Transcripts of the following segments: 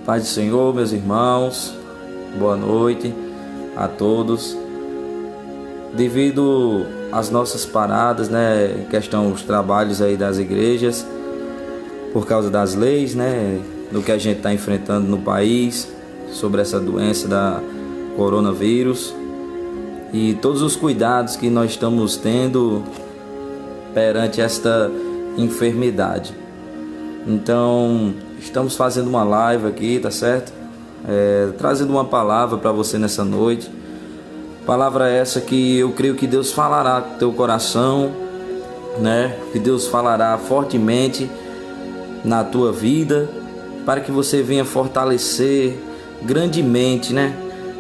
Paz do Senhor, meus irmãos, boa noite a todos. Devido às nossas paradas, em questão dos trabalhos aí das igrejas, por causa das leis, do que a gente está enfrentando no país, sobre essa doença da coronavírus e todos os cuidados que nós estamos tendo perante esta enfermidade. Então, estamos fazendo uma live aqui, tá certo? Trazendo uma palavra para você nessa noite. Palavra essa que eu creio que Deus falará com teu coração, que Deus falará fortemente na tua vida, para que você venha fortalecer grandemente,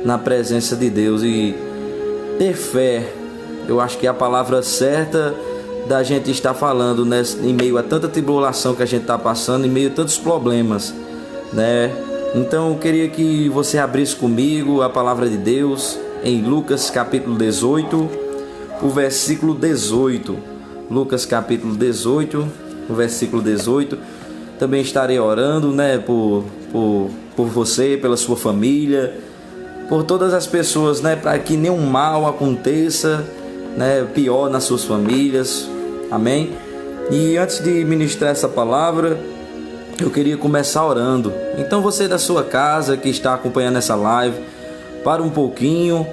na presença de Deus e ter fé. Eu acho que é a palavra certa da gente estar falando, em meio a tanta tribulação que a gente está passando, em meio a tantos problemas, Então eu queria que você abrisse comigo a palavra de Deus em Lucas capítulo 18, o versículo 18. Lucas capítulo 18, o versículo 18. Também estarei orando, por você, pela sua família, por todas as pessoas, para que nenhum mal aconteça, pior nas suas famílias. Amém? E antes de ministrar essa palavra, eu queria começar orando. Então você da sua casa que está acompanhando essa live, para um pouquinho,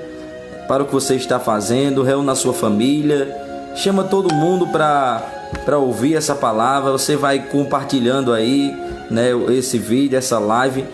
para o que você está fazendo, reúna a sua família, chama todo mundo para ouvir essa palavra. Você vai compartilhando aí, esse vídeo, essa live,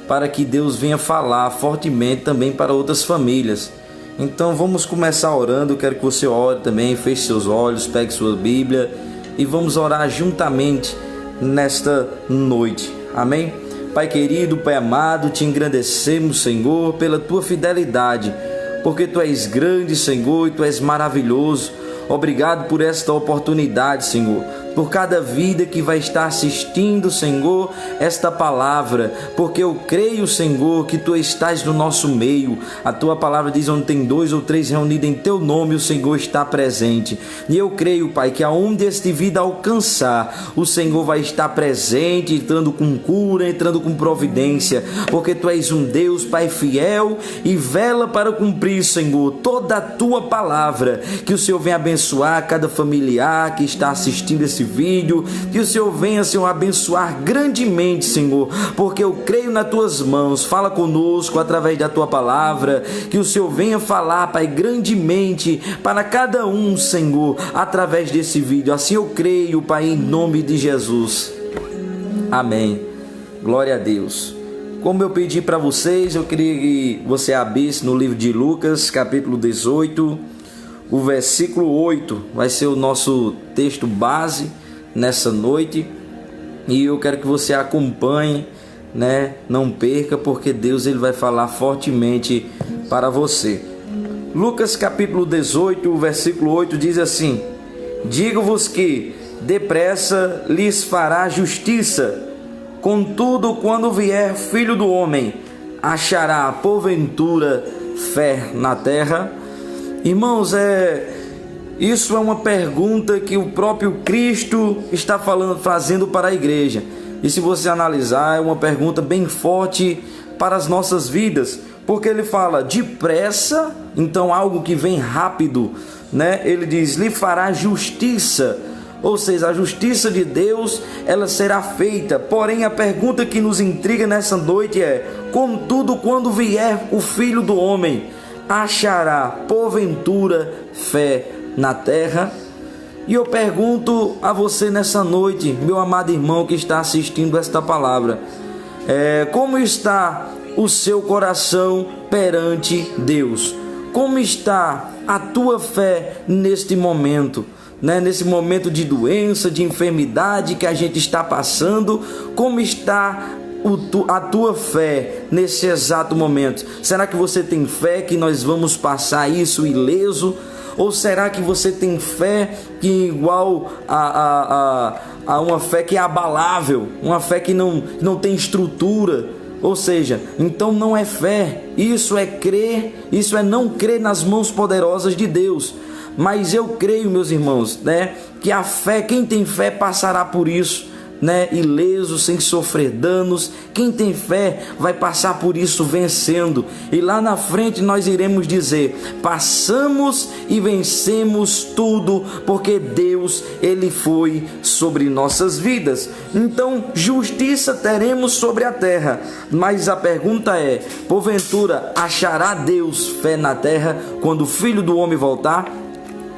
para que Deus venha falar fortemente também para outras famílias. Então vamos começar orando. Eu quero que você ore também, feche seus olhos, pegue sua Bíblia e vamos orar juntamente nesta noite. Amém? Pai querido, Pai amado, te engrandecemos, Senhor, pela tua fidelidade, porque tu és grande, Senhor, e tu és maravilhoso. Obrigado por esta oportunidade, Senhor, por cada vida que vai estar assistindo, Senhor, esta palavra, porque eu creio, Senhor, que tu estás no nosso meio. A tua palavra diz: onde tem 2 ou 3 reunidos em teu nome, o Senhor está presente. E eu creio, Pai, que aonde este vida alcançar, o Senhor vai estar presente, entrando com cura, entrando com providência, porque tu és um Deus, Pai, fiel e vela para cumprir, Senhor, toda a tua palavra. Que o Senhor venha abençoar cada familiar que está assistindo esse vídeo, que o Senhor venha, Senhor, abençoar grandemente, Senhor, porque eu creio nas tuas mãos. Fala conosco através da tua palavra, que o Senhor venha falar, Pai, grandemente para cada um, Senhor, através desse vídeo. Assim eu creio, Pai, em nome de Jesus. Amém. Glória a Deus. Como eu pedi para vocês, eu queria que você abrisse no livro de Lucas, capítulo 18, o versículo 8, vai ser o nosso texto base nessa noite. E eu quero que você acompanhe, não perca, porque Deus ele vai falar fortemente para você. Lucas capítulo 18, o versículo 8 diz assim: digo-vos que depressa lhes fará justiça, contudo quando vier Filho do Homem, achará porventura fé na terra? Irmãos, isso é uma pergunta que o próprio Cristo está fazendo para a igreja. E se você analisar, é uma pergunta bem forte para as nossas vidas, porque ele fala depressa, então algo que vem rápido, Ele diz: lhe fará justiça, ou seja, a justiça de Deus, ela será feita. Porém, a pergunta que nos intriga nessa noite é: contudo, quando vier o Filho do Homem, achará porventura fé na terra? E eu pergunto a você nessa noite, meu amado irmão que está assistindo esta palavra, como está o seu coração perante Deus? Como está a tua fé neste momento? Nesse momento de doença, de enfermidade que a gente está passando, como está a tua fé nesse exato momento? Será que você tem fé que nós vamos passar isso ileso? Ou será que você tem fé que é igual a uma fé que é abalável, uma fé que não tem estrutura? Ou seja, então não é fé, isso é crer, isso é não crer nas mãos poderosas de Deus. Mas eu creio, meus irmãos, que a fé, quem tem fé passará por isso, né, ileso, sem sofrer danos. Quem tem fé vai passar por isso vencendo, e lá na frente nós iremos dizer: passamos e vencemos tudo, porque Deus, Ele foi sobre nossas vidas. Então, justiça teremos sobre a terra, mas a pergunta é: porventura achará Deus fé na terra quando o Filho do Homem voltar?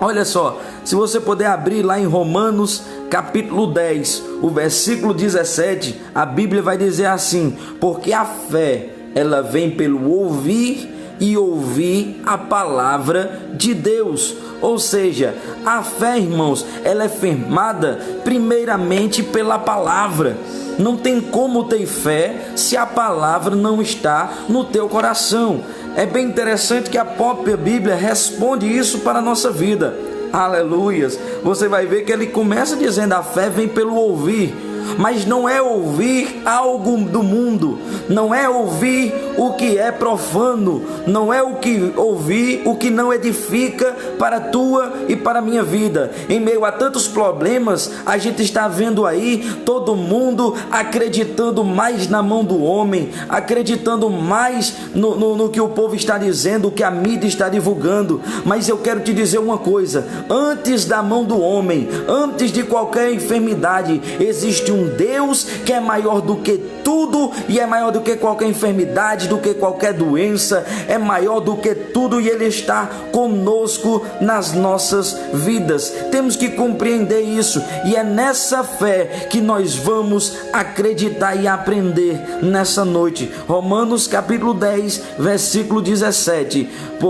Olha só, se você puder abrir lá em Romanos capítulo 10, o versículo 17, a Bíblia vai dizer assim: porque a fé, ela vem pelo ouvir, e ouvir a palavra de Deus. Ou seja, a fé, irmãos, ela é firmada primeiramente pela palavra. Não tem como ter fé se a palavra não está no teu coração. É bem interessante que a própria Bíblia responde isso para a nossa vida. Aleluias! Você vai ver que ele começa dizendo: a fé vem pelo ouvir. Mas não é ouvir algo do mundo, não é ouvir o que é profano, não é ouvir o que não edifica para a tua e para a minha vida. Em meio a tantos problemas, a gente está vendo aí todo mundo acreditando mais na mão do homem, acreditando mais no que o povo está dizendo, o que a mídia está divulgando. Mas eu quero te dizer uma coisa: antes da mão do homem, antes de qualquer enfermidade, existe um Deus que é maior do que tudo, e é maior do que qualquer enfermidade, do que qualquer doença, é maior do que tudo, e Ele está conosco nas nossas vidas. Temos que compreender isso, e é nessa fé que nós vamos acreditar e aprender nessa noite. Romanos capítulo 10, versículo 17.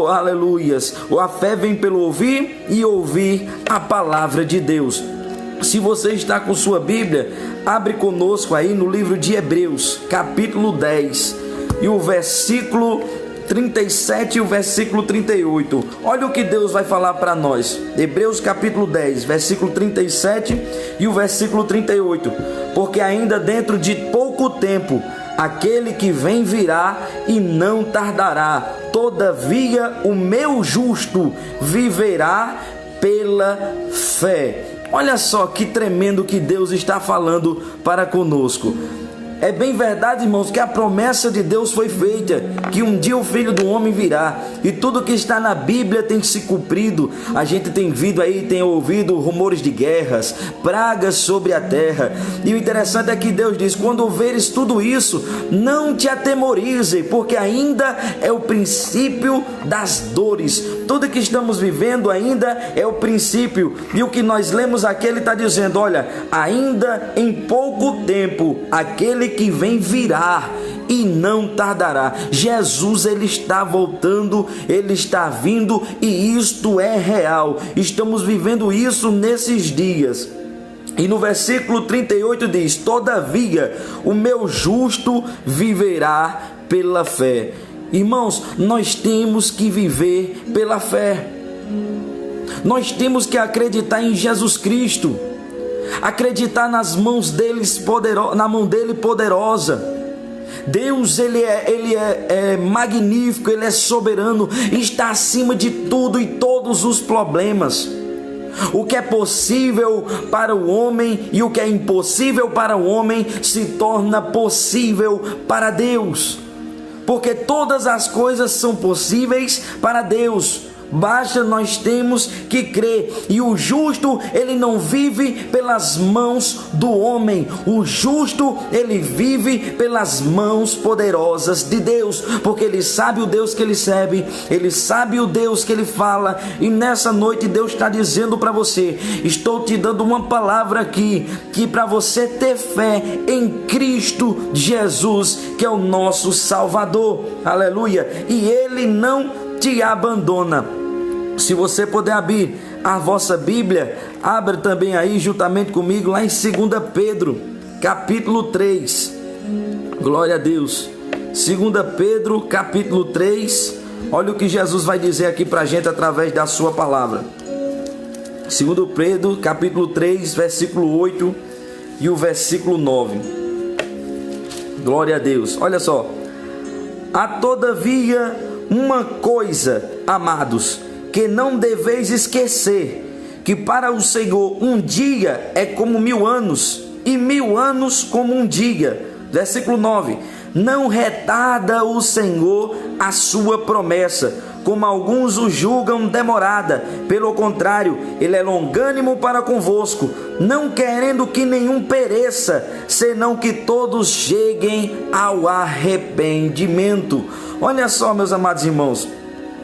Aleluias! A fé vem pelo ouvir, e ouvir a palavra de Deus. Se você está com sua Bíblia, abre conosco aí no livro de Hebreus, capítulo 10, e o versículo 37 e o versículo 38. Olha o que Deus vai falar para nós. Hebreus capítulo 10, versículo 37 e o versículo 38. Porque ainda dentro de pouco tempo, aquele que vem virá e não tardará. Todavia, o meu justo viverá pela fé. Olha só que tremendo que Deus está falando para conosco. É bem verdade, irmãos, que a promessa de Deus foi feita, que um dia o Filho do Homem virá, e tudo que está na Bíblia tem se cumprido. A gente tem vindo aí, tem ouvido rumores de guerras, pragas sobre a terra, e o interessante é que Deus diz: quando veres tudo isso, não te atemorize, porque ainda é o princípio das dores. Tudo que estamos vivendo ainda é o princípio, e o que nós lemos aqui, ele está dizendo: olha, ainda em pouco tempo, aquele que vem virá e não tardará. Jesus, ele está voltando, ele está vindo, e isto é real. Estamos vivendo isso nesses dias. E no versículo 38 diz: todavia, o meu justo viverá pela fé. Irmãos, nós temos que viver pela fé. Nós temos que acreditar em Jesus Cristo, acreditar nas mãos dele, na mão dele poderosa. Deus, ele é magnífico, ele é soberano, está acima de tudo e todos os problemas. O que é possível para o homem e o que é impossível para o homem se torna possível para Deus, porque todas as coisas são possíveis para Deus. Basta nós temos que crer. E o justo, ele não vive pelas mãos do homem. O justo, ele vive pelas mãos poderosas de Deus, porque ele sabe o Deus que ele serve, ele sabe o Deus que ele fala. E nessa noite Deus está dizendo para você: estou te dando uma palavra aqui, que para você ter fé em Cristo Jesus, que é o nosso Salvador, aleluia, e ele não te abandona. Se você puder abrir a vossa Bíblia, abra também aí juntamente comigo lá em 2 Pedro, capítulo 3. Glória a Deus. 2 Pedro, capítulo 3. Olha o que Jesus vai dizer aqui para a gente através da sua palavra. 2 Pedro, capítulo 3, versículo 8 e o versículo 9. Glória a Deus. Olha só. Há todavia uma coisa, amados, que não deveis esquecer, que para o Senhor um dia é como 1000 anos, e 1000 anos como um dia. Versículo 9: não retarda o Senhor a sua promessa, como alguns o julgam demorada. Pelo contrário, ele é longânimo para convosco, não querendo que nenhum pereça, senão que todos cheguem ao arrependimento. Olha só, meus amados irmãos,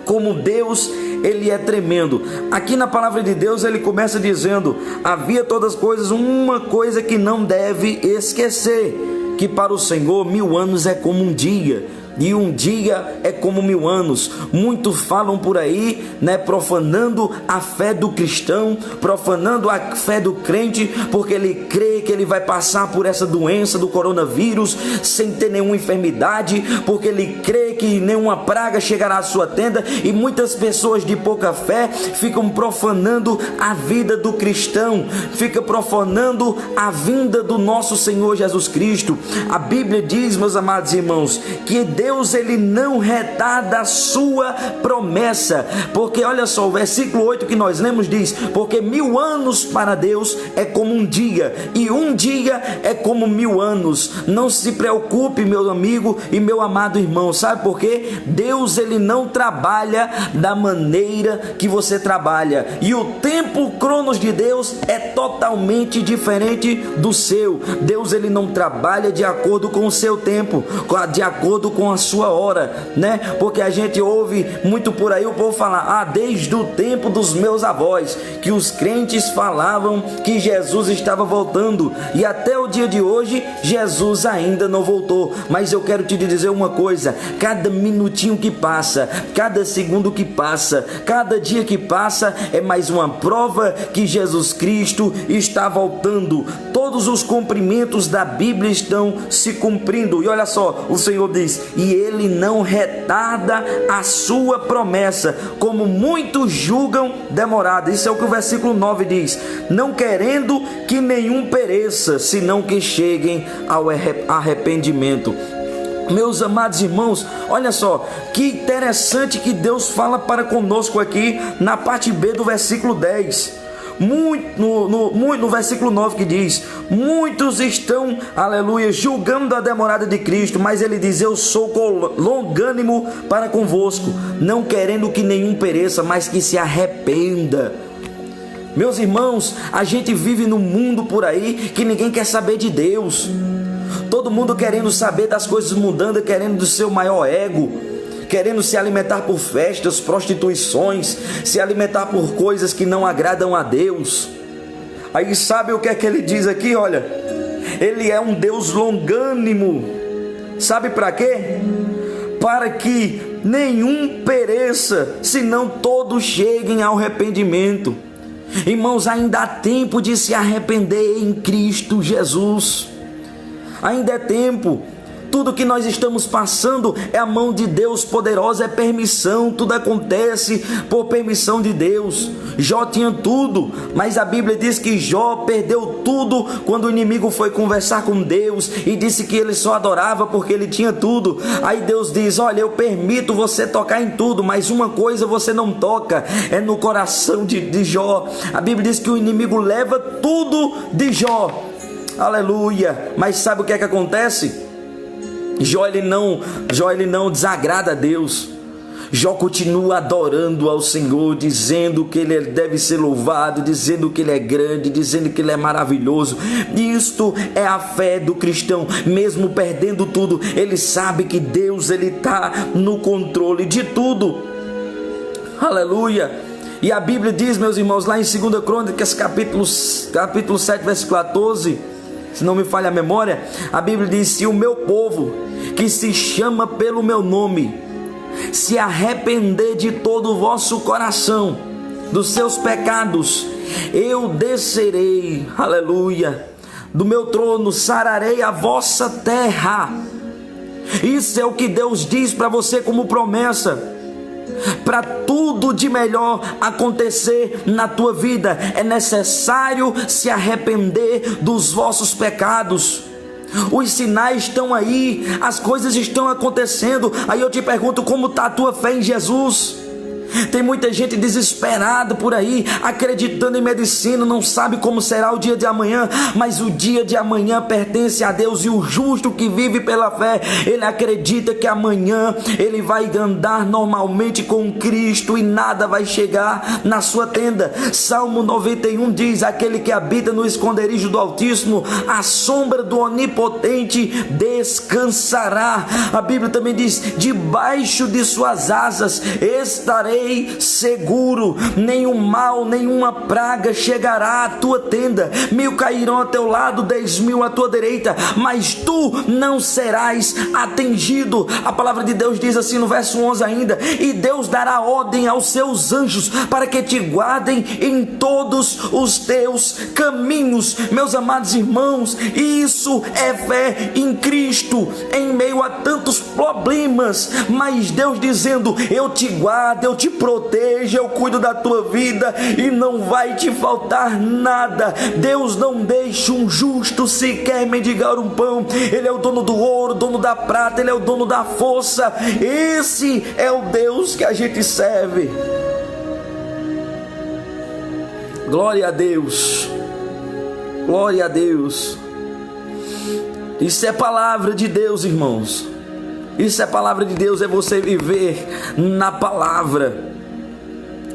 como Deus, ele é tremendo. Aqui na palavra de Deus ele começa dizendo: havia todas as coisas uma coisa que não deve esquecer, que para o Senhor 1000 anos é como um dia, e um dia é como 1000 anos. Muitos falam por aí, profanando a fé do cristão, profanando a fé do crente, porque ele crê que ele vai passar por essa doença do coronavírus sem ter nenhuma enfermidade, porque ele crê que nenhuma praga chegará à sua tenda. E muitas pessoas de pouca fé ficam profanando a vida do cristão, ficam profanando a vinda do nosso Senhor Jesus Cristo. A Bíblia diz, meus amados irmãos, que Deus ele não retarda a sua promessa, porque olha só, o versículo 8 que nós lemos diz: porque 1000 anos para Deus é como um dia, e um dia é como 1000 anos. Não se preocupe, meu amigo e meu amado irmão, sabe por quê? Deus ele não trabalha da maneira que você trabalha, e o tempo cronos de Deus é totalmente diferente do seu. Deus ele não trabalha de acordo com o seu tempo, de acordo com a sua hora, porque a gente ouve muito por aí o povo falar: desde o tempo dos meus avós, que os crentes falavam que Jesus estava voltando, e até o dia de hoje Jesus ainda não voltou. Mas eu quero te dizer uma coisa: cada minutinho que passa, cada segundo que passa, cada dia que passa é mais uma prova que Jesus Cristo está voltando. Todos os cumprimentos da Bíblia estão se cumprindo, e olha só, o Senhor diz: e ele não retarda a sua promessa, como muitos julgam demorada. Isso é o que o versículo 9 diz: não querendo que nenhum pereça, senão que cheguem ao arrependimento. Meus amados irmãos, olha só, que interessante que Deus fala para conosco aqui na parte B do versículo 10. No versículo 9 que diz: muitos estão, aleluia, julgando a demorada de Cristo, mas ele diz: eu sou longânimo para convosco, não querendo que nenhum pereça, mas que se arrependa. Meus irmãos, a gente vive num mundo por aí que ninguém quer saber de Deus. Todo mundo querendo saber das coisas mudando, querendo do seu maior ego, querendo se alimentar por festas, prostituições, se alimentar por coisas que não agradam a Deus. Aí sabe o que é que ele diz aqui? Olha, ele é um Deus longânimo. Sabe para quê? Para que nenhum pereça, senão todos cheguem ao arrependimento. Irmãos, ainda há tempo de se arrepender em Cristo Jesus. Ainda é tempo. Tudo que nós estamos passando é a mão de Deus poderosa, é permissão, tudo acontece por permissão de Deus. Jó tinha tudo, mas a Bíblia diz que Jó perdeu tudo quando o inimigo foi conversar com Deus e disse que ele só adorava porque ele tinha tudo. Aí Deus diz: olha, eu permito você tocar em tudo, mas uma coisa você não toca, é no coração de Jó. A Bíblia diz que o inimigo leva tudo de Jó, aleluia. Mas sabe o que é que acontece? Jó ele não desagrada a Deus. Jó continua adorando ao Senhor, dizendo que ele deve ser louvado, dizendo que ele é grande, dizendo que ele é maravilhoso. Isto é a fé do cristão. Mesmo perdendo tudo, ele sabe que Deus ele está no controle de tudo, aleluia. E a Bíblia diz, meus irmãos, lá em 2 Crônicas capítulo 7 versículo 14, se não me falha a memória, a Bíblia diz: se o meu povo, que se chama pelo meu nome, se arrepender de todo o vosso coração, dos seus pecados, eu descerei, aleluia, do meu trono, sararei a vossa terra. Isso é o que Deus diz para você como promessa. Para tudo de melhor acontecer na tua vida, é necessário se arrepender dos vossos pecados. Os sinais estão aí, as coisas estão acontecendo. Aí eu te pergunto: como está a tua fé em Jesus? Tem muita gente desesperada por aí, acreditando em medicina, não sabe como será o dia de amanhã, mas o dia de amanhã pertence a Deus, e o justo que vive pela fé, ele acredita que amanhã ele vai andar normalmente com Cristo e nada vai chegar na sua tenda. Salmo 91 diz: aquele que habita no esconderijo do Altíssimo, à sombra do Onipotente descansará. A Bíblia também diz: debaixo de suas asas estarei seguro, nenhum mal, nenhuma praga chegará à tua tenda. 1000 cairão a teu lado, 10.000 à tua direita, mas tu não serás atingido. A palavra de Deus diz assim no verso 11 ainda: e Deus dará ordem aos seus anjos para que te guardem em todos os teus caminhos. Meus amados irmãos, isso é fé em Cristo, em meio a tantos problemas, mas Deus dizendo: eu te guardo, eu te protejo, eu cuido da tua vida e não vai te faltar nada. Deus não deixa um justo sequer mendigar um pão. Ele é o dono do ouro, dono da prata, ele é o dono da força. Esse é o Deus que a gente serve. Glória a Deus, glória a Deus. Isso é palavra de Deus, irmãos. Isso é palavra de Deus, é você viver na palavra.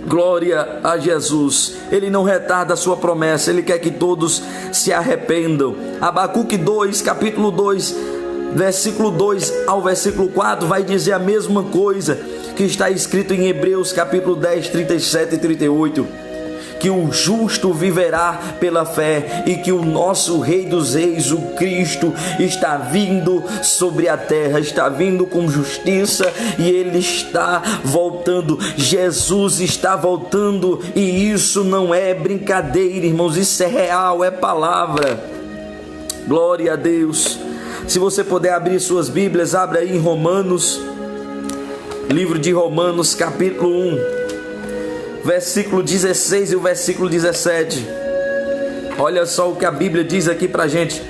Glória a Jesus. Ele não retarda a sua promessa, ele quer que todos se arrependam. Abacuque 2, capítulo 2, versículo 2 ao versículo 4 vai dizer a mesma coisa que está escrito em Hebreus capítulo 10, 37 e 38. Que o justo viverá pela fé e que o nosso Rei dos Reis, o Cristo, está vindo sobre a terra, está vindo com justiça e ele está voltando. Jesus está voltando e isso não é brincadeira, irmãos, isso é real, é palavra. Glória a Deus. Se você puder abrir suas Bíblias, abra aí em Romanos, livro de Romanos, capítulo 1. Versículo 16 e o versículo 17. Olha só o que a Bíblia diz aqui pra gente.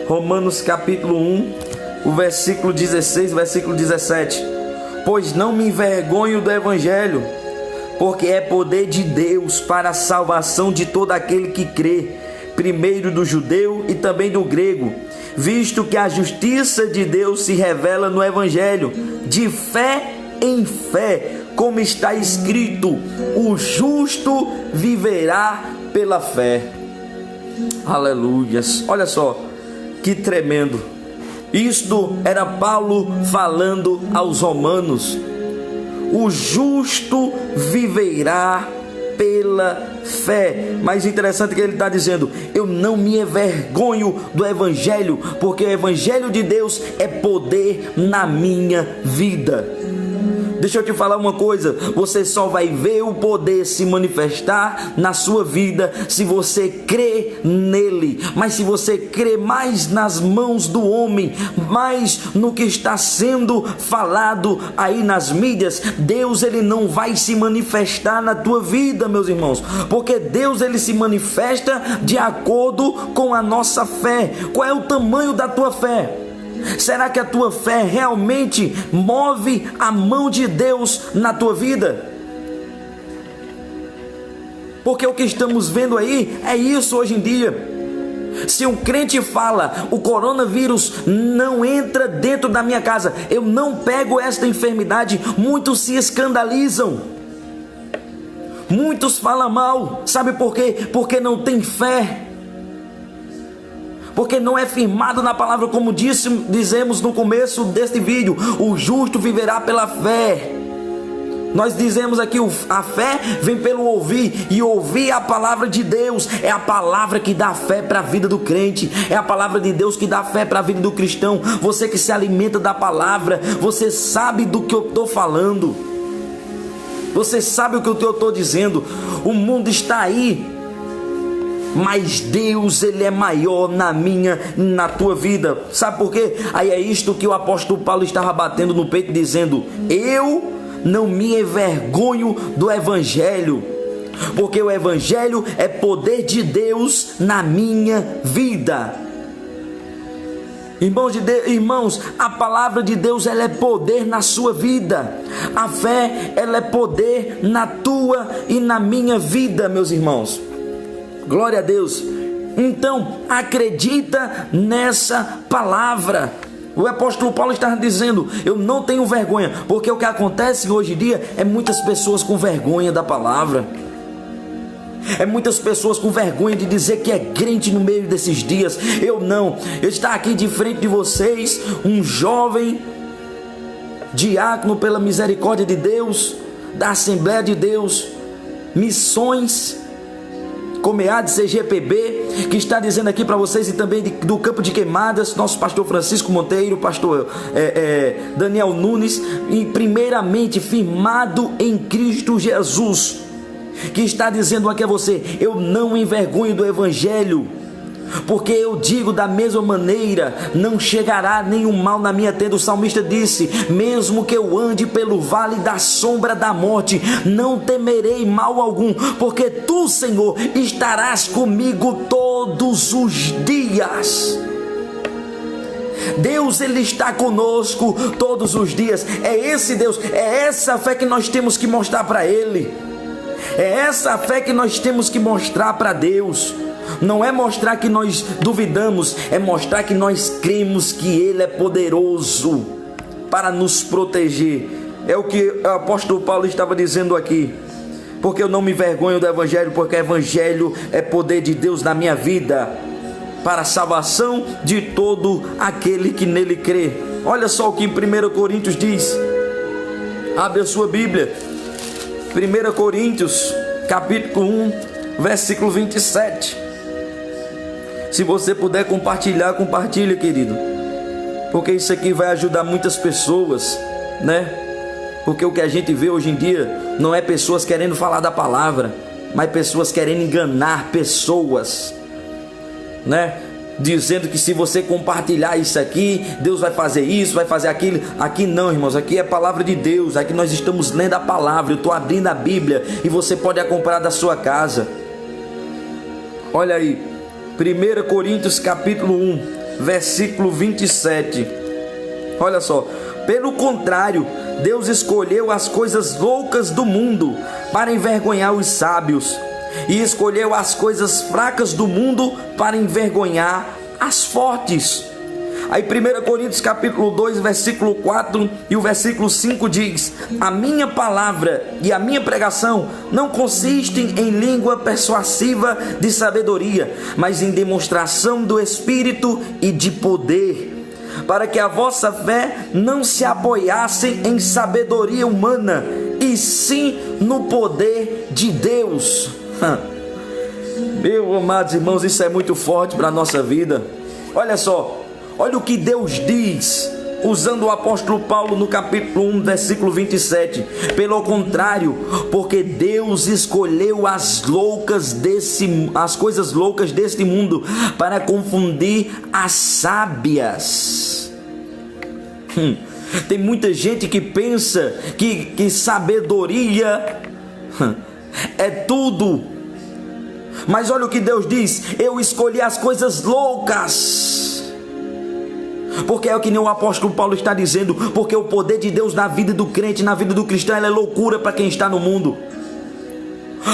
Romanos capítulo 1, o versículo 16 e o versículo 17. Pois não me envergonho do Evangelho, porque é poder de Deus para a salvação de todo aquele que crê, primeiro do judeu e também do grego, visto que a justiça de Deus se revela no Evangelho, de fé em fé, como está escrito: o justo viverá pela fé. Aleluias. Olha só que tremendo. Isto era Paulo falando aos romanos. O justo viverá pela fé. Mas interessante que ele está dizendo: eu não me envergonho do Evangelho, porque o Evangelho de Deus é poder na minha vida. Deixa eu te falar uma coisa: você só vai ver o poder se manifestar na sua vida se você crê nele. Mas se você crê mais nas mãos do homem, mais no que está sendo falado aí nas mídias, Deus ele não vai se manifestar na tua vida, meus irmãos, porque Deus ele se manifesta de acordo com a nossa fé. Qual é o tamanho da tua fé? Será que a tua fé realmente move a mão de Deus na tua vida? Porque o que estamos vendo aí é isso hoje em dia. Se um crente fala: o coronavírus não entra dentro da minha casa, eu não pego esta enfermidade, muitos se escandalizam, muitos falam mal. Sabe por quê? Porque não tem fé, porque não é firmado na palavra, como dizemos no começo deste vídeo: o justo viverá pela fé. Nós dizemos aqui: a fé vem pelo ouvir, e ouvir a palavra de Deus. É a palavra que dá fé para a vida do crente, é a palavra de Deus que dá fé para a vida do cristão. Você que se alimenta da palavra, você sabe do que eu estou falando, você sabe o que eu estou dizendo. O mundo está aí, mas Deus ele é maior na minha e na tua vida. Sabe por quê? Aí é isto que o apóstolo Paulo estava batendo no peito, dizendo: eu não me envergonho do Evangelho, porque o Evangelho é poder de Deus na minha vida. Irmãos, a palavra de Deus, ela é poder na sua vida. A fé, ela é poder na tua e na minha vida, meus irmãos. Glória a Deus. Então, acredita nessa palavra. O apóstolo Paulo está dizendo: eu não tenho vergonha, porque o que acontece hoje em dia é muitas pessoas com vergonha da palavra. É muitas pessoas com vergonha de dizer que é crente no meio desses dias. Eu não. Eu estou aqui de frente de vocês, um jovem diácono pela misericórdia de Deus, da Assembleia de Deus, Missões, Comeade CGPB, que está dizendo aqui para vocês, e também do Campo de Queimadas, nosso pastor Francisco Monteiro, pastor Daniel Nunes, e primeiramente firmado em Cristo Jesus, que está dizendo aqui a você: eu não envergonho do Evangelho, porque eu digo da mesma maneira, não chegará nenhum mal na minha tenda. O salmista disse: mesmo que eu ande pelo vale da sombra da morte, não temerei mal algum, porque tu, Senhor, estarás comigo todos os dias. Deus, Ele está conosco todos os dias. É esse Deus, é essa fé que nós temos que mostrar para Ele. É essa fé que nós temos que mostrar para Deus. Não é mostrar que nós duvidamos, é mostrar que nós cremos que Ele é poderoso para nos proteger. É o que o apóstolo Paulo estava dizendo aqui: porque eu não me envergonho do Evangelho, porque o Evangelho é poder de Deus na minha vida, para a salvação de todo aquele que nele crê. Olha só o que 1 Coríntios diz. Abre a sua Bíblia, 1 Coríntios capítulo 1, versículo 27. Se você puder compartilhar, compartilhe, querido, porque isso aqui vai ajudar muitas pessoas, né? Porque o que a gente vê hoje em dia não é pessoas querendo falar da palavra, mas pessoas querendo enganar pessoas, né? Dizendo que se você compartilhar isso aqui, Deus vai fazer isso, vai fazer aquilo. Aqui não, irmãos, aqui é a palavra de Deus. Aqui nós estamos lendo a palavra. Eu estou abrindo a Bíblia e você pode acompanhar da sua casa. Olha aí, 1 Coríntios capítulo 1, versículo 27. Olha só: pelo contrário, Deus escolheu as coisas loucas do mundo para envergonhar os sábios, e escolheu as coisas fracas do mundo para envergonhar as fortes. Aí 1 Coríntios capítulo 2, versículo 4 e o versículo 5 diz: a minha palavra e a minha pregação não consistem em língua persuasiva de sabedoria, mas em demonstração do Espírito e de poder, para que a vossa fé não se apoiasse em sabedoria humana, e sim no poder de Deus. Meus amados irmãos, isso é muito forte para a nossa vida. Olha só, olha o que Deus diz, usando o apóstolo Paulo no capítulo 1, versículo 27. Pelo contrário, porque Deus escolheu as coisas loucas deste mundo para confundir as sábias. Tem muita gente que pensa que sabedoria é tudo. Mas olha o que Deus diz: eu escolhi as coisas loucas. Porque é o que nem o apóstolo Paulo está dizendo, porque o poder de Deus na vida do crente, na vida do cristão, ela é loucura para quem está no mundo.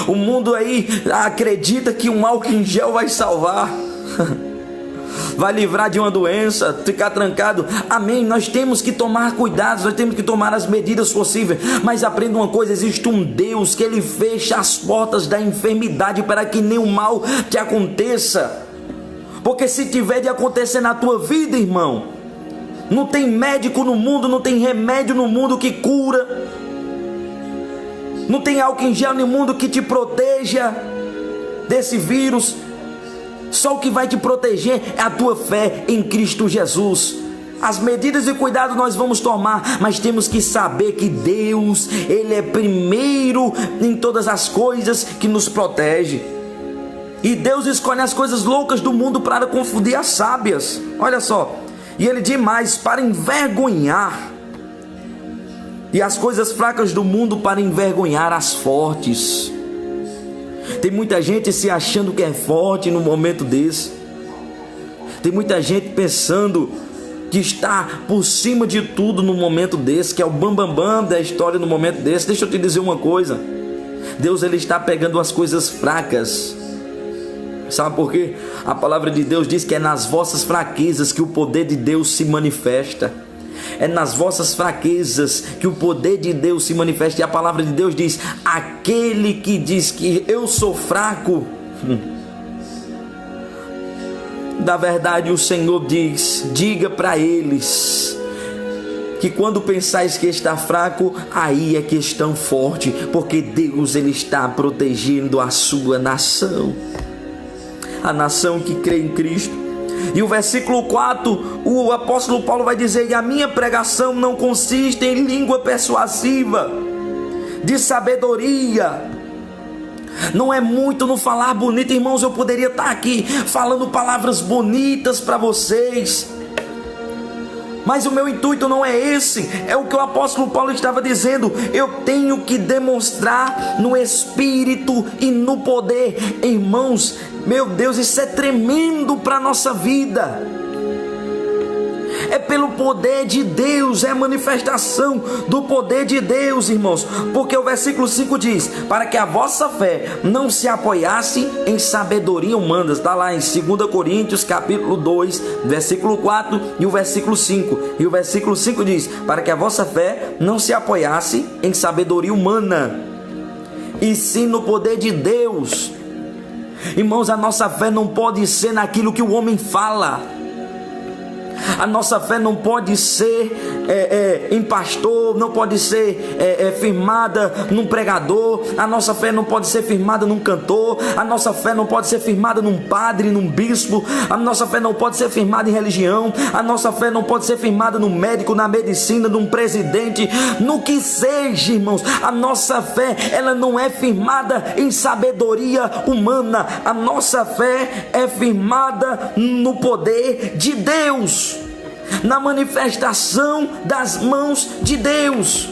O mundo aí acredita que um álcool em gel vai salvar, vai livrar de uma doença, ficar trancado. Amém, nós temos que tomar cuidados, nós temos que tomar as medidas possíveis. Mas aprenda uma coisa: existe um Deus que Ele fecha as portas da enfermidade para que nenhum mal te aconteça. Porque se tiver de acontecer na tua vida, irmão, não tem médico no mundo, não tem remédio no mundo que cura, não tem álcool em gel no mundo que te proteja desse vírus. Só o que vai te proteger é a tua fé em Cristo Jesus. As medidas e cuidado nós vamos tomar, mas temos que saber que Deus, Ele é primeiro em todas as coisas que nos protege. E Deus escolhe as coisas loucas do mundo para confundir as sábias. Olha só, e Ele diz mais: para envergonhar, e as coisas fracas do mundo para envergonhar as fortes. Tem muita gente se achando que é forte no momento desse. Tem muita gente pensando que está por cima de tudo no momento desse, que é o bambambam da história no momento desse. Deixa eu te dizer uma coisa. Deus, ele está pegando as coisas fracas. Sabe por quê? A palavra de Deus diz que é nas vossas fraquezas que o poder de Deus se manifesta. É nas vossas fraquezas que o poder de Deus se manifesta. E a palavra de Deus diz: aquele que diz que eu sou fraco, da verdade o Senhor diz, diga para eles que quando pensais que está fraco, aí é que estão forte, porque Deus, ele está protegendo a sua nação, a nação que crê em Cristo. E o versículo 4, o apóstolo Paulo vai dizer: e a minha pregação não consiste em língua persuasiva, de sabedoria. Não é muito no falar bonito, irmãos. Eu poderia estar aqui falando palavras bonitas para vocês, mas o meu intuito não é esse. É o que o apóstolo Paulo estava dizendo: eu tenho que demonstrar no Espírito e no poder. Irmãos, meu Deus, isso é tremendo para a nossa vida. É pelo poder de Deus, é a manifestação do poder de Deus, irmãos. Porque o versículo 5 diz: para que a vossa fé não se apoiasse em sabedoria humana. Está lá em 2 Coríntios capítulo 2, versículo 4 e o versículo 5. E o versículo 5 diz: para que a vossa fé não se apoiasse em sabedoria humana, e sim no poder de Deus. Irmãos, a nossa fé não pode ser naquilo que o homem fala. A nossa fé não pode ser em pastor, não pode ser firmada num pregador. A nossa fé não pode ser firmada num cantor. A nossa fé não pode ser firmada num padre, num bispo. A nossa fé não pode ser firmada em religião. A nossa fé não pode ser firmada num médico, na medicina, num presidente, no que seja, irmãos. A nossa fé, ela não é firmada em sabedoria humana. A nossa fé é firmada no poder de Deus, na manifestação das mãos de Deus.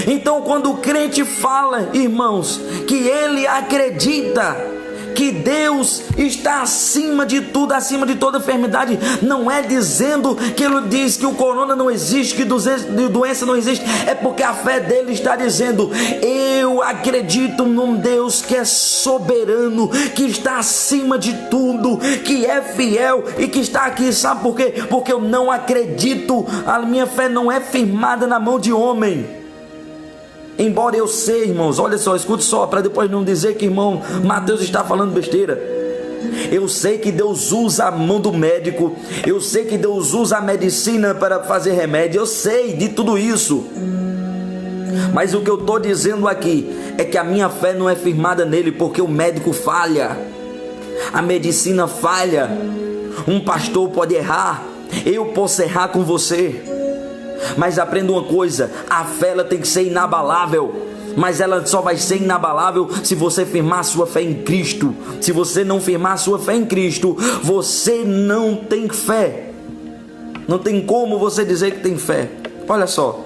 Então, quando o crente fala, irmãos, que ele acredita que Deus está acima de tudo, acima de toda enfermidade, não é dizendo que ele diz que o corona não existe, que doença não existe, é porque a fé dele está dizendo: eu acredito num Deus que é soberano, que está acima de tudo, que é fiel e que está aqui. Sabe por quê? Porque eu não acredito, a minha fé não é firmada na mão de homem. Embora eu sei, irmãos, olha só, escute só, para depois não dizer que irmão Mateus está falando besteira. Eu sei que Deus usa a mão do médico, eu sei que Deus usa a medicina para fazer remédio, eu sei de tudo isso. Mas o que eu estou dizendo aqui é que a minha fé não é firmada nele, porque o médico falha, a medicina falha, um pastor pode errar, eu posso errar com você. Mas aprenda uma coisa: a fé, ela tem que ser inabalável. Mas ela só vai ser inabalável se você firmar sua fé em Cristo. Se você não firmar sua fé em Cristo, você não tem fé. Não tem como você dizer que tem fé. Olha só,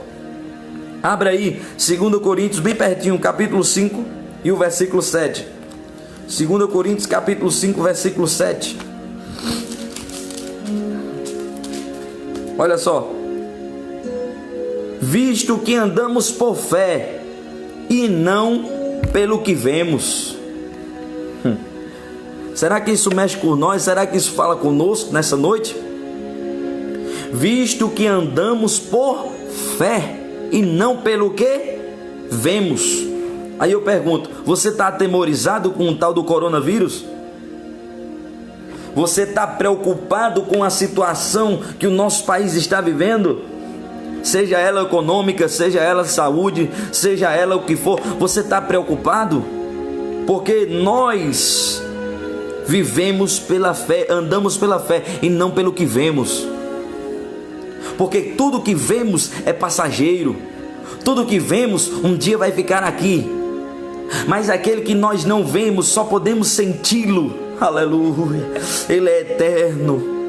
abre aí 2 Coríntios, bem pertinho, capítulo 5 e o versículo 7. 2 Coríntios capítulo 5, versículo 7. Olha só: visto que andamos por fé e não pelo que vemos. Será que isso mexe com nós? Será que isso fala conosco nessa noite? Visto que andamos por fé e não pelo que vemos. Aí eu pergunto: você está atemorizado com o tal do coronavírus? Você está preocupado com a situação que o nosso país está vivendo? Seja ela econômica, seja ela saúde, seja ela o que for, você está preocupado? Porque nós vivemos pela fé, andamos pela fé e não pelo que vemos. Porque tudo que vemos é passageiro, tudo que vemos um dia vai ficar aqui, mas aquele que nós não vemos, só podemos senti-lo. Aleluia, ele é eterno.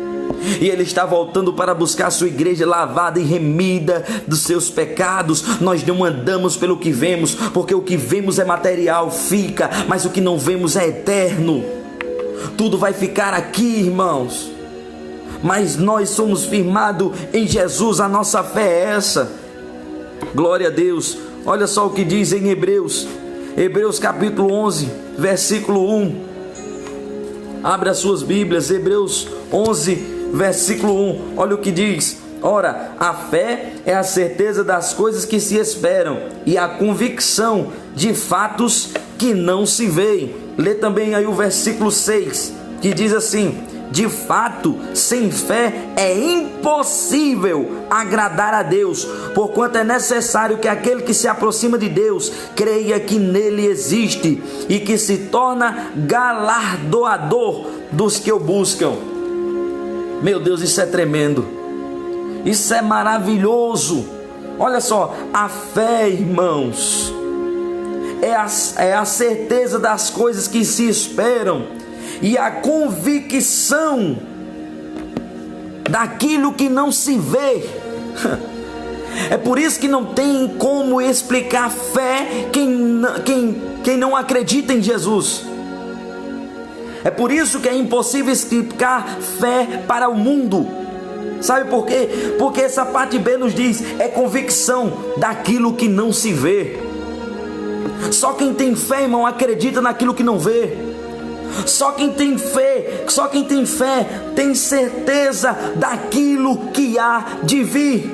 E ele está voltando para buscar a sua igreja lavada e remida dos seus pecados. Nós não andamos pelo que vemos, porque o que vemos é material, fica, mas o que não vemos é eterno. Tudo vai ficar aqui, irmãos, mas nós somos firmados em Jesus, a nossa fé é essa. Glória a Deus. Olha só o que diz em Hebreus capítulo 11, versículo 1. Abre as suas Bíblias, Hebreus 11, versículo 1. Olha o que diz: ora, a fé é a certeza das coisas que se esperam e a convicção de fatos que não se veem. Lê também aí o versículo 6, que diz assim: de fato, sem fé é impossível agradar a Deus, porquanto é necessário que aquele que se aproxima de Deus creia que nele existe e que se torna galardoador dos que o buscam. Meu Deus, isso é tremendo, isso é maravilhoso. Olha só, a fé, irmãos, é a certeza das coisas que se esperam e a convicção daquilo que não se vê. É por isso que não tem como explicar fé quem não acredita em Jesus. É por isso que é impossível explicar fé para o mundo. Sabe por quê? Porque essa parte B nos diz, é convicção daquilo que não se vê. Só quem tem fé, irmão, acredita naquilo que não vê. Só quem tem fé tem certeza daquilo que há de vir.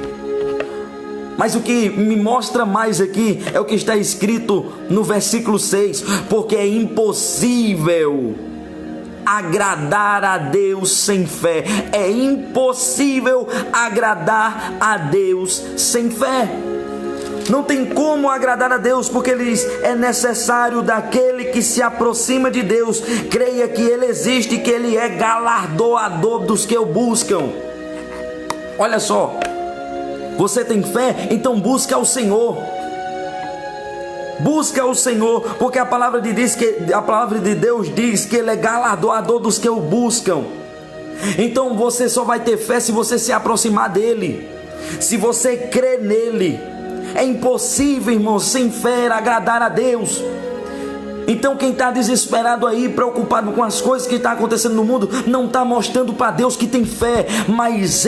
Mas o que me mostra mais aqui é o que está escrito no versículo 6, porque é impossível agradar a Deus sem fé. É impossível agradar a Deus sem fé. Não tem como agradar a Deus, porque ele diz, é necessário daquele que se aproxima de Deus creia que ele existe e que ele é galardoador dos que o buscam. Olha só, você tem fé? Então busca o Senhor. Busca o Senhor, porque a palavra de Deus diz que ele é galardoador dos que o buscam. Então você só vai ter fé se você se aproximar dele, se você crer nele. É impossível, irmão, sem fé agradar a Deus. Então quem está desesperado aí, preocupado com as coisas que estão acontecendo no mundo, não está mostrando para Deus que tem fé. Mas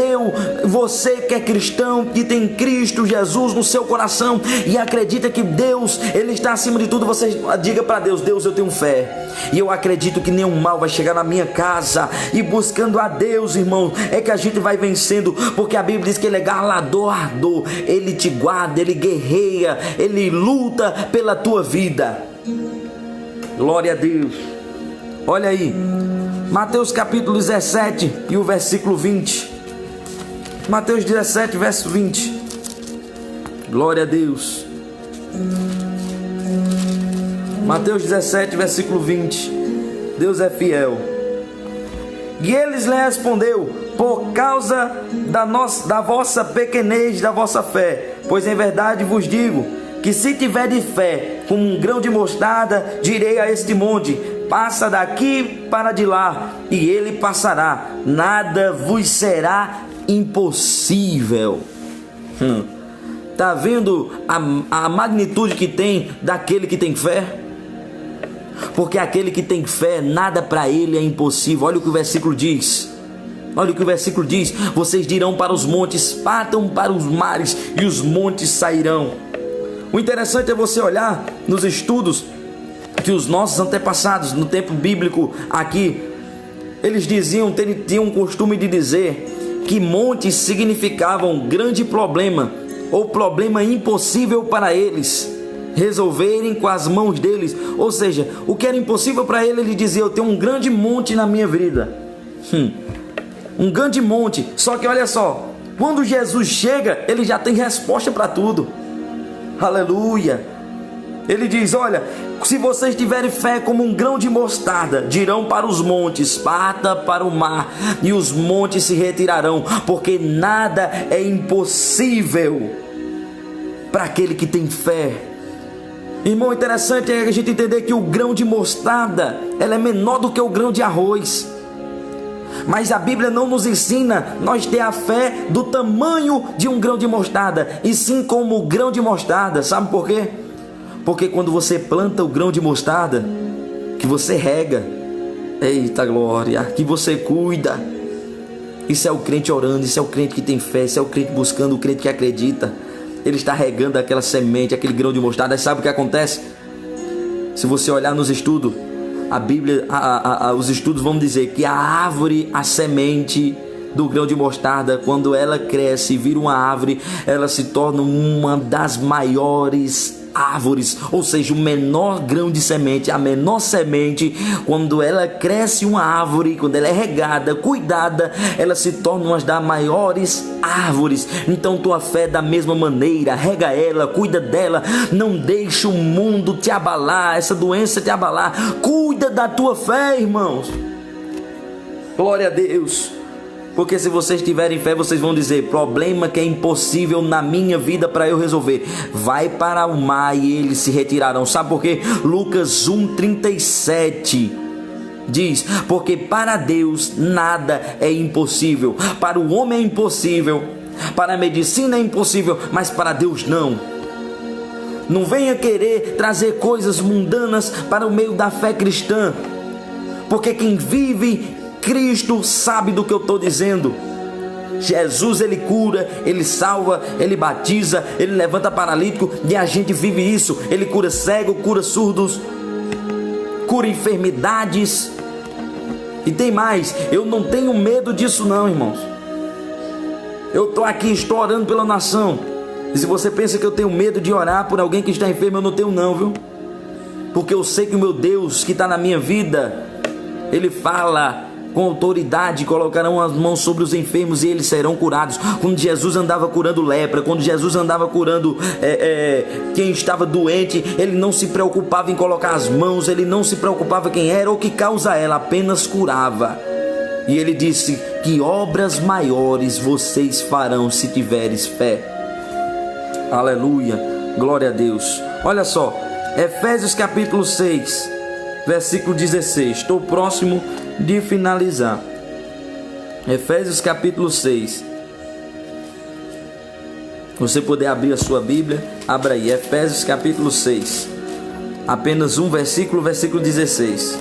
você que é cristão, que tem Cristo Jesus no seu coração e acredita que Deus, ele está acima de tudo, você diga para Deus: Deus, eu tenho fé e eu acredito que nenhum mal vai chegar na minha casa. E buscando a Deus, irmão, é que a gente vai vencendo, porque a Bíblia diz que ele é galardoador, ele te guarda, ele guerreia, ele luta pela tua vida. Glória a Deus. Olha aí, Mateus capítulo 17 e o versículo 20. Mateus 17, verso 20. Glória a Deus. Mateus 17, versículo 20. Deus é fiel. E eles lhe respondeu: por causa da vossa pequenez, da vossa fé. Pois em verdade vos digo que se tiver de fé como um grão de mostarda, direi a este monte: passa daqui para de lá, e ele passará, nada vos será impossível. Está vendo a magnitude que tem daquele que tem fé? Porque aquele que tem fé, nada para ele é impossível. Olha o que o versículo diz. Olha o que o versículo diz: vocês dirão para os montes: partam para os mares, e os montes sairão. O interessante é você olhar nos estudos que os nossos antepassados, no tempo bíblico aqui, eles tinham um costume de dizer que montes significavam grande problema, ou problema impossível para eles resolverem com as mãos deles. Ou seja, o que era impossível para ele dizia: eu tenho um grande monte na minha vida. Um grande monte. Só que olha só, quando Jesus chega, ele já tem resposta para tudo. Aleluia. Ele diz: olha, se vocês tiverem fé como um grão de mostarda, dirão para os montes: parta para o mar, e os montes se retirarão, porque nada é impossível para aquele que tem fé. Irmão, interessante é a gente entender que o grão de mostarda, ela é menor do que o grão de arroz. Mas a Bíblia não nos ensina nós ter a fé do tamanho de um grão de mostarda, e sim como o grão de mostarda. Sabe por quê? Porque quando você planta o grão de mostarda, que você rega, eita glória, que você cuida, Isso é o crente orando, isso é o crente que tem fé, isso é o crente buscando, o crente que acredita. Ele está regando aquela semente, aquele grão de mostarda. Sabe o que acontece? Se você olhar nos estudos, a Bíblia, os estudos vão dizer que a árvore, a semente do grão de mostarda, quando ela cresce e vira uma árvore, ela se torna uma das maiores árvores, ou seja, o menor grão de semente, a menor semente, quando ela cresce uma árvore, quando ela é regada, cuidada, ela se torna uma das maiores árvores. Então tua fé da mesma maneira, rega ela, cuida dela, não deixa o mundo te abalar, essa doença te abalar, cuida da tua fé, irmãos. Glória a Deus. Porque se vocês tiverem fé, vocês vão dizer: problema que é impossível na minha vida para eu resolver, vai para o mar e eles se retirarão. Sabe por quê? Lucas 1:37 diz: porque para Deus nada é impossível. Para o homem é impossível, para a medicina é impossível, mas para Deus não. Não venha querer trazer coisas mundanas para o meio da fé cristã, porque quem vive Cristo sabe do que eu estou dizendo. Jesus, ele cura, ele salva, ele batiza, ele levanta paralítico, e a gente vive isso. Ele cura cego, cura surdos, cura enfermidades. E tem mais, eu não tenho medo disso não, irmãos. Eu estou aqui, estou orando pela nação. E se você pensa que eu tenho medo de orar por alguém que está enfermo, eu não tenho não, viu? Porque eu sei que o meu Deus que está na minha vida, ele fala com autoridade: colocarão as mãos sobre os enfermos e eles serão curados. Quando Jesus andava curando lepra, quando Jesus andava curando quem estava doente, ele não se preocupava em colocar as mãos, ele não se preocupava quem era ou que causa ela, apenas curava. E ele disse que obras maiores vocês farão se tiveres fé. Aleluia, glória a Deus. Olha só, Efésios capítulo 6, versículo 16. Estou próximo de finalizar. Efésios capítulo 6. Você puder abrir a sua Bíblia, abra aí. Efésios capítulo 6. Apenas um versículo, versículo 16.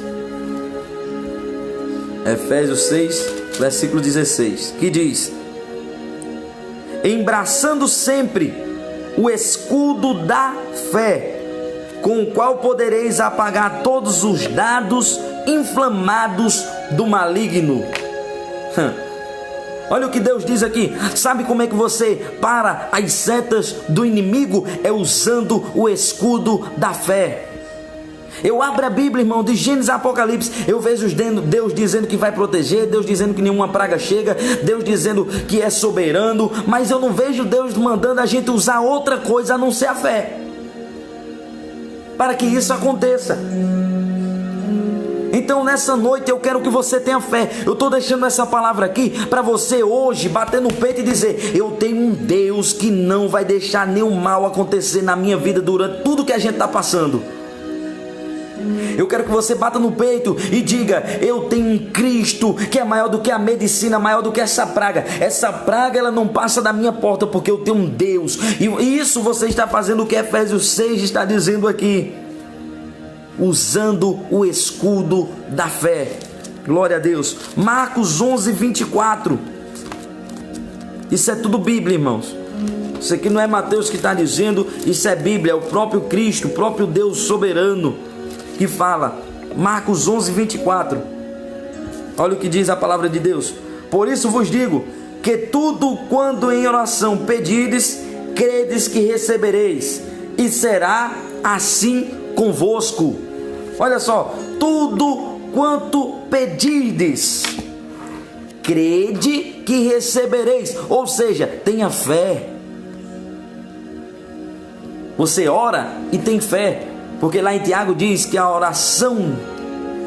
Efésios 6, versículo 16. Que diz: embraçando sempre o escudo da fé, com o qual podereis apagar todos os dardos inflamados do maligno. Olha o que Deus diz aqui. Sabe como é que você para as setas do inimigo? É usando o escudo da fé. Eu abro a Bíblia, irmão, de Gênesis a Apocalipse, eu vejo Deus dizendo que vai proteger, Deus dizendo que nenhuma praga chega, Deus dizendo que é soberano, mas eu não vejo Deus mandando a gente usar outra coisa a não ser a fé para que isso aconteça. Então nessa noite eu quero que você tenha fé. Eu estou deixando essa palavra aqui para você hoje bater no peito e dizer: eu tenho um Deus que não vai deixar nenhum mal acontecer na minha vida durante tudo que a gente está passando. Eu quero que você bata no peito e diga: eu tenho um Cristo que é maior do que a medicina, maior do que essa praga. Essa praga ela não passa da minha porta, porque eu tenho um Deus. E isso você está fazendo o que Efésios 6 está dizendo aqui, usando o escudo da fé. Glória a Deus. Marcos 11:24. Isso é tudo Bíblia, irmãos. Isso aqui não é Mateus que está dizendo, isso é Bíblia, é o próprio Cristo, o próprio Deus soberano que fala. Marcos 11:24. Olha o que diz a palavra de Deus: por isso vos digo que tudo quando em oração pedirdes, credes que recebereis, e será assim convosco. Olha só, tudo quanto pedirdes, crede que recebereis. Ou seja, tenha fé. Você ora e tem fé, porque lá em Tiago diz que a oração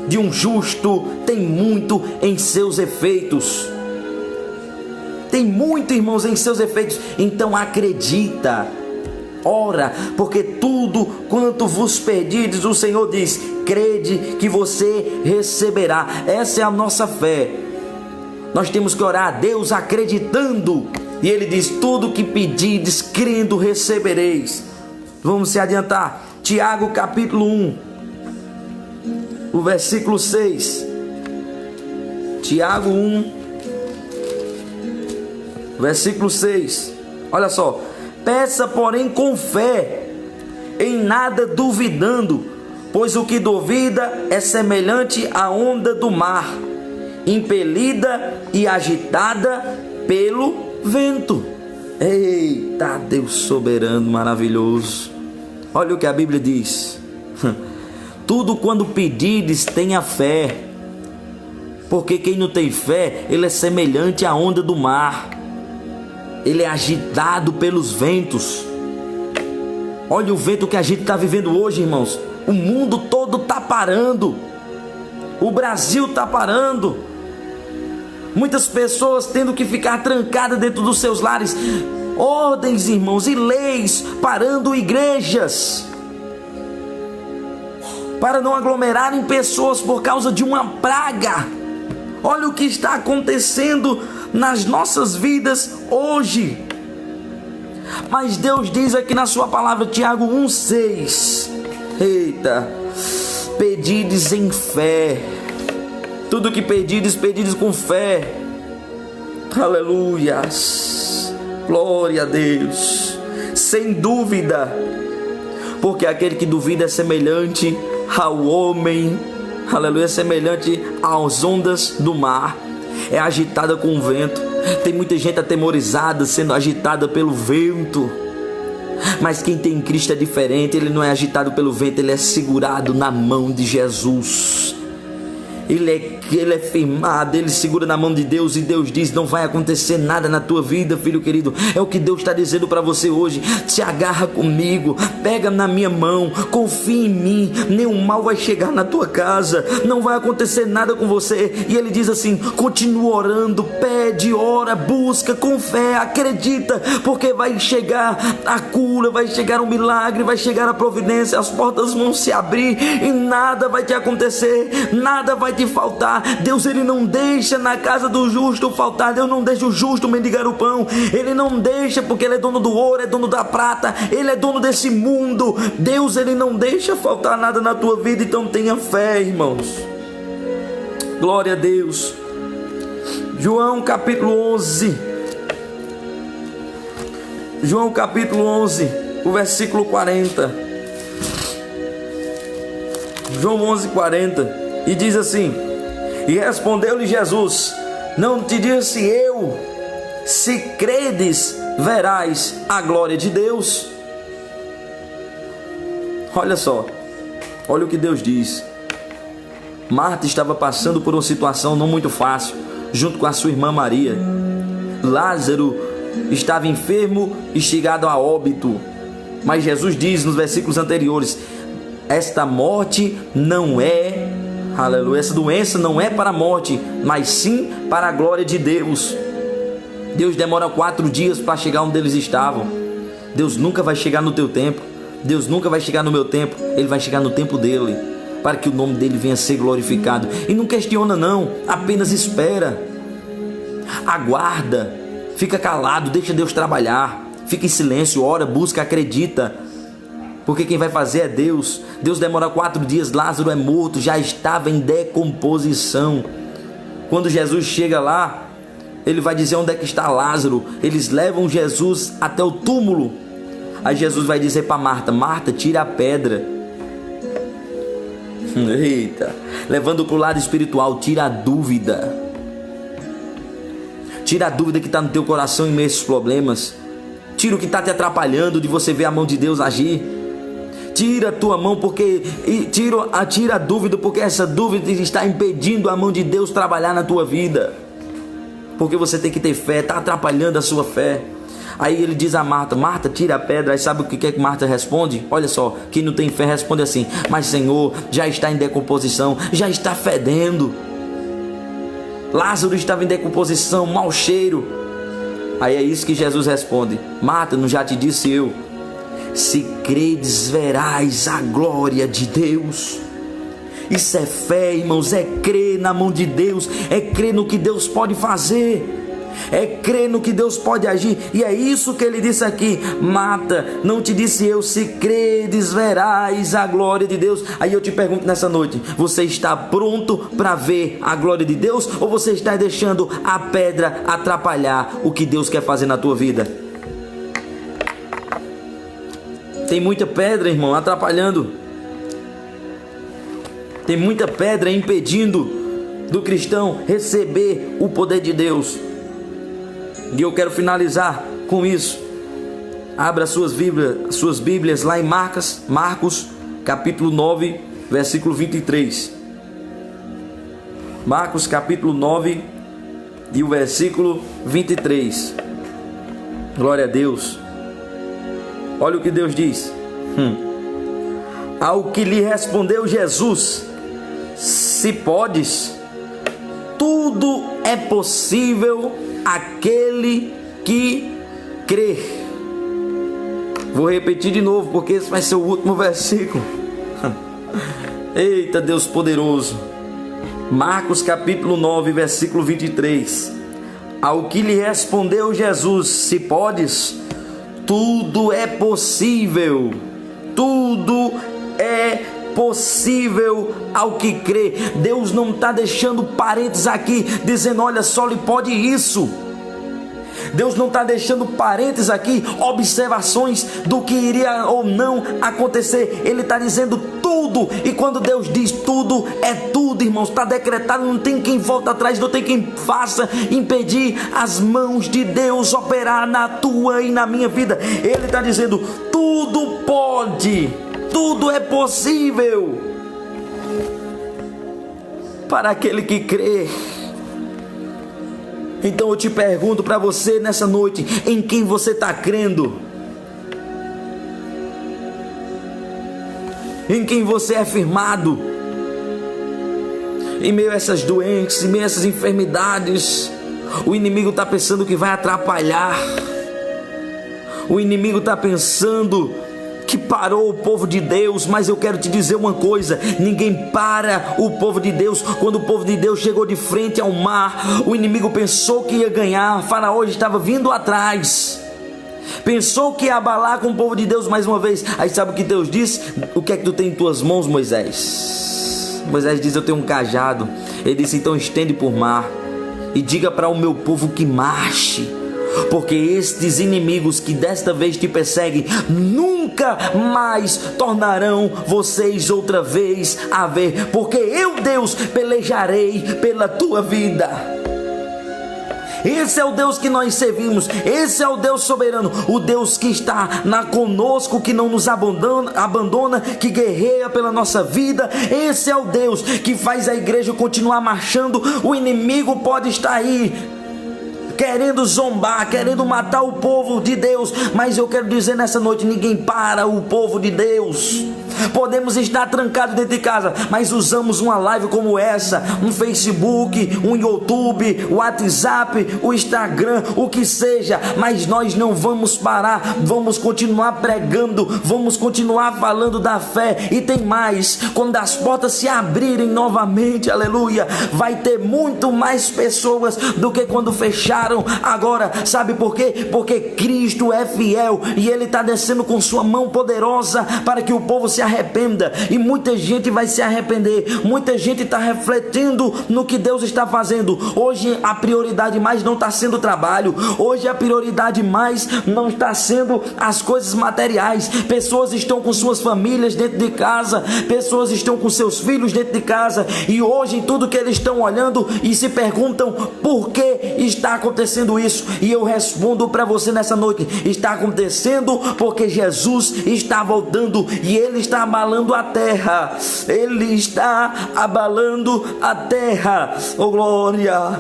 de um justo tem muito em seus efeitos. Tem muito, irmãos, em seus efeitos. Então acredita, ora, porque tudo quanto vos pedirdes, o Senhor diz, crede que você receberá. Essa é a nossa fé. Nós temos que orar a Deus acreditando. E Ele diz: tudo que pedirdes, crendo, recebereis. Vamos se adiantar. Tiago capítulo 1, o versículo 6. Tiago 1, Versículo 6. Olha só. Peça, porém, com fé, em nada duvidando, pois o que duvida é semelhante à onda do mar, impelida e agitada pelo vento. Eita, Deus soberano, maravilhoso. Olha o que a Bíblia diz. Tudo quando pedides, tenha fé, porque quem não tem fé, ele é semelhante à onda do mar, ele é agitado pelos ventos. Olha o vento que a gente está vivendo hoje, irmãos. O mundo todo está parando, o Brasil está parando, muitas pessoas tendo que ficar trancadas dentro dos seus lares, ordens, irmãos, e leis parando igrejas, para não aglomerarem pessoas por causa de uma praga. Olha o que está acontecendo nas nossas vidas hoje. Mas Deus diz aqui na sua palavra, Tiago 1,6. Eita, pedides em fé. Tudo que pedides, pedides com fé. Aleluias, glória a Deus. Sem dúvida, porque aquele que duvida é semelhante ao homem, aleluia, semelhante às ondas do mar, é agitada com o vento. Tem muita gente atemorizada, sendo agitada pelo vento. Mas quem tem Cristo é diferente. Ele não é agitado pelo vento, ele é segurado na mão de Jesus. Ele é firmado, ele segura na mão de Deus, e Deus diz: não vai acontecer nada na tua vida, filho querido. É o que Deus está dizendo para você hoje. Se agarra comigo, pega na minha mão, confia em mim, nenhum mal vai chegar na tua casa, não vai acontecer nada com você. E ele diz assim: continua orando, pede, ora, busca com fé, acredita, porque vai chegar a cura, vai chegar um milagre, vai chegar a providência, as portas vão se abrir e nada vai te acontecer, nada vai te faltar. Deus, ele não deixa na casa do justo faltar. Deus não deixa o justo mendigar o pão. Ele não deixa, porque ele é dono do ouro, é dono da prata, ele é dono desse mundo. Deus, ele não deixa faltar nada na tua vida. Então tenha fé, irmãos. Glória a Deus. João capítulo 11. João capítulo 11, o versículo 40. João 11:40. E diz assim: e respondeu-lhe Jesus: não te disse eu, se credes, verás a glória de Deus. Olha só, olha o que Deus diz. Marta estava passando por uma situação não muito fácil, junto com a sua irmã Maria. Lázaro estava enfermo e chegado a óbito. Mas Jesus diz nos versículos anteriores: esta morte não é, aleluia, essa doença não é para a morte, mas sim para a glória de Deus. Deus demora 4 dias para chegar onde eles estavam. Deus nunca vai chegar no teu tempo. Deus nunca vai chegar no meu tempo. Ele vai chegar no tempo dele, para que o nome dele venha a ser glorificado. E não questiona não, apenas espera, aguarda, fica calado, deixa Deus trabalhar, fica em silêncio, ora, busca, acredita, porque quem vai fazer é Deus. Deus demora 4 dias, Lázaro é morto, já estava em decomposição. Quando Jesus chega lá, ele vai dizer: onde é que está Lázaro? Eles levam Jesus até o túmulo. Aí Jesus vai dizer para Marta: Marta, tira a pedra. Eita, levando para o lado espiritual, tira a dúvida. Tira a dúvida que está no teu coração em meio a esses problemas. Tira o que está te atrapalhando de você ver a mão de Deus agir. Tira a tua mão, porque tira a dúvida, porque essa dúvida está impedindo a mão de Deus trabalhar na tua vida. Porque você tem que ter fé, está atrapalhando a sua fé. Aí ele diz a Marta: Marta, tira a pedra. Aí sabe o que é que Marta responde? Olha só, quem não tem fé responde assim: mas Senhor, já está em decomposição, já está fedendo. Lázaro estava em decomposição, mau cheiro. Aí é isso que Jesus responde: Marta, não já te disse eu, se credes, verás a glória de Deus. Isso é fé, irmãos, é crer na mão de Deus, é crer no que Deus pode fazer. é crer no que Deus pode agir. E é isso que ele disse aqui: Marta, não te disse eu, se credes verás a glória de Deus. Aí eu te pergunto nessa noite: você está pronto para ver a glória de Deus, ou você está deixando a pedra atrapalhar o que Deus quer fazer na tua vida? Tem muita pedra, irmão, atrapalhando. Tem muita pedra impedindo do cristão receber o poder de Deus. E eu quero finalizar com isso. Abra suas Bíblias lá em Marcos capítulo 9, versículo 23. Marcos capítulo 9 e o versículo 23. Glória a Deus. Olha o que Deus diz. Ao que lhe respondeu Jesus: se podes, tudo é possível aquele que crê. Vou repetir de novo, porque esse vai ser o último versículo. Eita, Deus poderoso. Marcos capítulo 9, versículo 23. Ao que lhe respondeu Jesus: se podes, tudo é possível. Tudo é possível ao que crê. Deus não está deixando parênteses aqui dizendo: olha, só lhe pode isso. Deus não está deixando parênteses aqui, observações do que iria ou não acontecer. Ele está dizendo tudo. E quando Deus diz tudo, é tudo, irmãos. Está decretado, não tem quem volta atrás, não tem quem faça impedir as mãos de Deus operar na tua e na minha vida. Ele está dizendo: tudo pode, tudo é possível para aquele que crê. Então eu te pergunto para você nessa noite: em quem você está crendo? Em quem você é firmado? Em meio a essas doenças, em meio a essas enfermidades, o inimigo está pensando que vai atrapalhar. O inimigo está pensando que parou o povo de Deus, mas eu quero te dizer uma coisa: ninguém para o povo de Deus. Quando o povo de Deus chegou de frente ao mar, o inimigo pensou que ia ganhar. Faraó estava vindo atrás, pensou que ia abalar com o povo de Deus mais uma vez. Aí sabe o que Deus disse? O que é que tu tem em tuas mãos, Moisés? Moisés diz: eu tenho um cajado. Ele disse: então estende por mar e diga para o meu povo que marche, porque estes inimigos que desta vez te perseguem nunca mais tornarão vocês outra vez a ver, porque eu, Deus, pelejarei pela tua vida. Esse é o Deus que nós servimos. Esse é o Deus soberano, o Deus que está conosco, que não nos abandona, que guerreia pela nossa vida. Esse é o Deus que faz a igreja continuar marchando. O inimigo pode estar aí querendo zombar, querendo matar o povo de Deus, mas eu quero dizer nessa noite: ninguém para o povo de Deus. Podemos estar trancados dentro de casa, mas usamos uma live como essa, um Facebook, um YouTube, o WhatsApp, o Instagram, o que seja, mas nós não vamos parar. Vamos continuar pregando, vamos continuar falando da fé. E tem mais: quando as portas se abrirem novamente, aleluia, vai ter muito mais pessoas do que quando fecharam agora. Sabe por quê? Porque Cristo é fiel e Ele está descendo com sua mão poderosa para que o povo se arrependa. E muita gente vai se arrepender. Muita gente está refletindo no que Deus está fazendo. Hoje a prioridade mais não está sendo o trabalho. Hoje a prioridade mais não está sendo as coisas materiais. Pessoas estão com suas famílias dentro de casa, pessoas estão com seus filhos dentro de casa, e hoje tudo que eles estão olhando e se perguntam: por que está acontecendo isso? E eu respondo para você nessa noite: está acontecendo porque Jesus está voltando e Ele está abalando a terra. Ele está abalando a terra. Oh glória!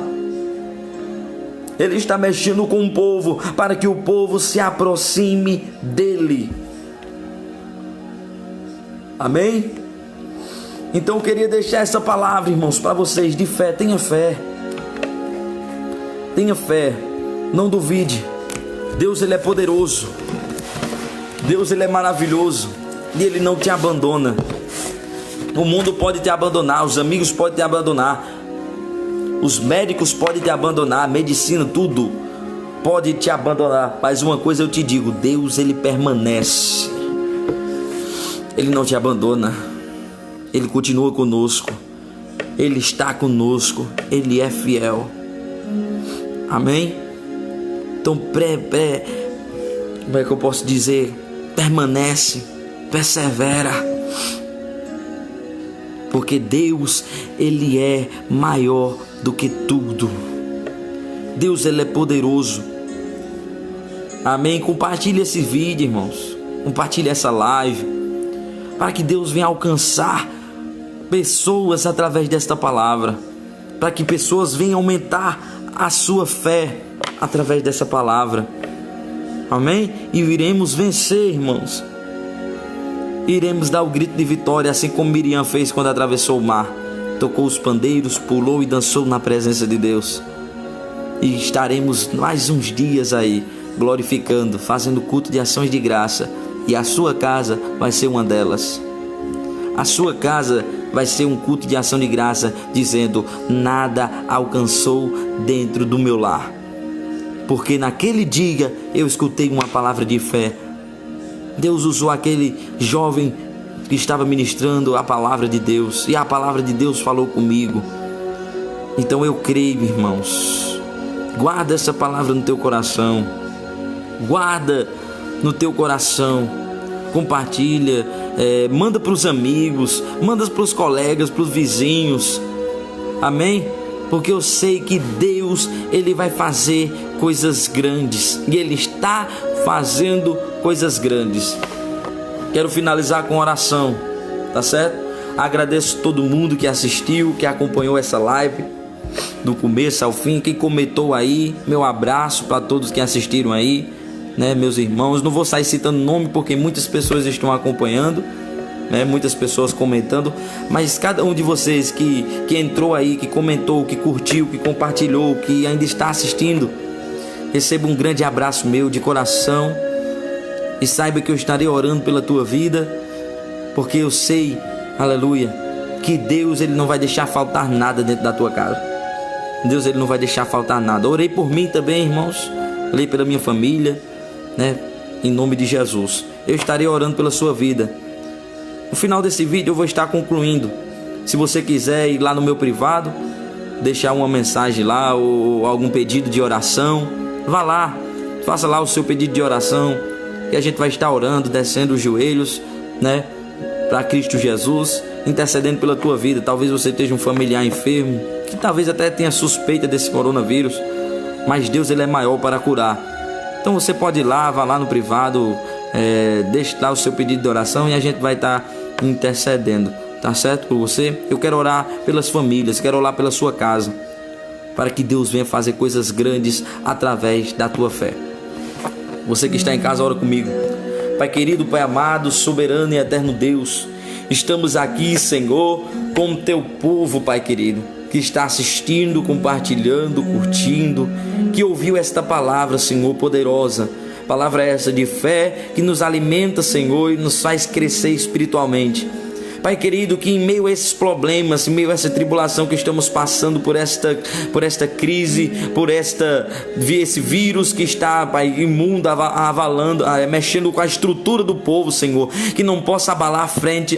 Ele está mexendo com o povo para que o povo se aproxime dele. Amém? Então eu queria deixar essa palavra, irmãos, para vocês de fé. Tenha fé. Tenha fé. Não duvide. Deus, Ele é poderoso. Deus, Ele é maravilhoso. E Ele não te abandona. O mundo pode te abandonar, os amigos podem te abandonar, Os médicos podem te abandonar, a medicina, tudo pode te abandonar, mas uma coisa eu te digo: Deus, Ele permanece. Ele não te abandona. Ele continua conosco. Ele está conosco. Ele é fiel. Amém? Então, como é que eu posso dizer? Permanece, persevera. Porque Deus, Ele é maior do que tudo. Deus, Ele é poderoso. Amém? Compartilhe esse vídeo, irmãos. Compartilhe essa live, para que Deus venha alcançar pessoas através desta palavra, para que pessoas venham aumentar a sua fé através dessa palavra. Amém? E iremos vencer, irmãos. Iremos dar o grito de vitória, assim como Miriam fez quando atravessou o mar. Tocou os pandeiros, pulou e dançou na presença de Deus. E estaremos mais uns dias aí, glorificando, fazendo culto de ações de graça. E a sua casa vai ser uma delas. A sua casa vai ser um culto de ação de graça, dizendo: nada alcançou dentro do meu lar. Porque naquele dia eu escutei uma palavra de fé. Deus usou aquele jovem que estava ministrando a palavra de Deus, e a palavra de Deus falou comigo. Então eu creio, irmãos. Guarda essa palavra no teu coração. Guarda no teu coração. Compartilha, manda para os amigos, manda para os colegas, para os vizinhos. Amém? Porque eu sei que Deus, Ele vai fazer coisas grandes, e Ele está fazendo coisas grandes. Quero finalizar com oração, tá certo? Agradeço todo mundo que assistiu, que acompanhou essa live do começo ao fim, quem comentou aí. Meu abraço para todos que assistiram aí, né, meus irmãos. Não vou sair citando nome porque muitas pessoas estão acompanhando, né, muitas pessoas comentando, mas cada um de vocês que entrou aí, que comentou, que curtiu, que compartilhou, que ainda está assistindo, receba um grande abraço meu de coração, e saiba que eu estarei orando pela tua vida, porque eu sei, aleluia, que Deus, Ele não vai deixar faltar nada dentro da tua casa. Deus, Ele não vai deixar faltar nada. Orei por mim também, irmãos. Orei pela minha família, né? Em nome de Jesus. Eu estarei orando pela sua vida. No final desse vídeo eu vou estar concluindo. Se você quiser ir lá no meu privado, deixar uma mensagem lá, ou algum pedido de oração, vá lá, faça lá o seu pedido de oração, e a gente vai estar orando, descendo os joelhos, né, para Cristo Jesus, intercedendo pela tua vida. Talvez você esteja um familiar enfermo, que talvez até tenha suspeita desse coronavírus, mas Deus, Ele é maior para curar. Então você pode ir lá, vá lá no privado, deixe lá o seu pedido de oração, e a gente vai estar intercedendo, tá certo, por você. Eu quero orar pelas famílias, quero orar pela sua casa, para que Deus venha fazer coisas grandes através da tua fé. Você que está em casa, ora comigo. Pai querido, Pai amado, soberano e eterno Deus, estamos aqui, Senhor, com o teu povo, Pai querido, que está assistindo, compartilhando, curtindo, que ouviu esta palavra, Senhor, poderosa. Palavra essa de fé que nos alimenta, Senhor, e nos faz crescer espiritualmente. Pai querido, que em meio a esses problemas, em meio a essa tribulação que estamos passando, por esta crise, por esse vírus que está, Pai, imundo, avalando, mexendo com a estrutura do povo, Senhor, que não possa abalar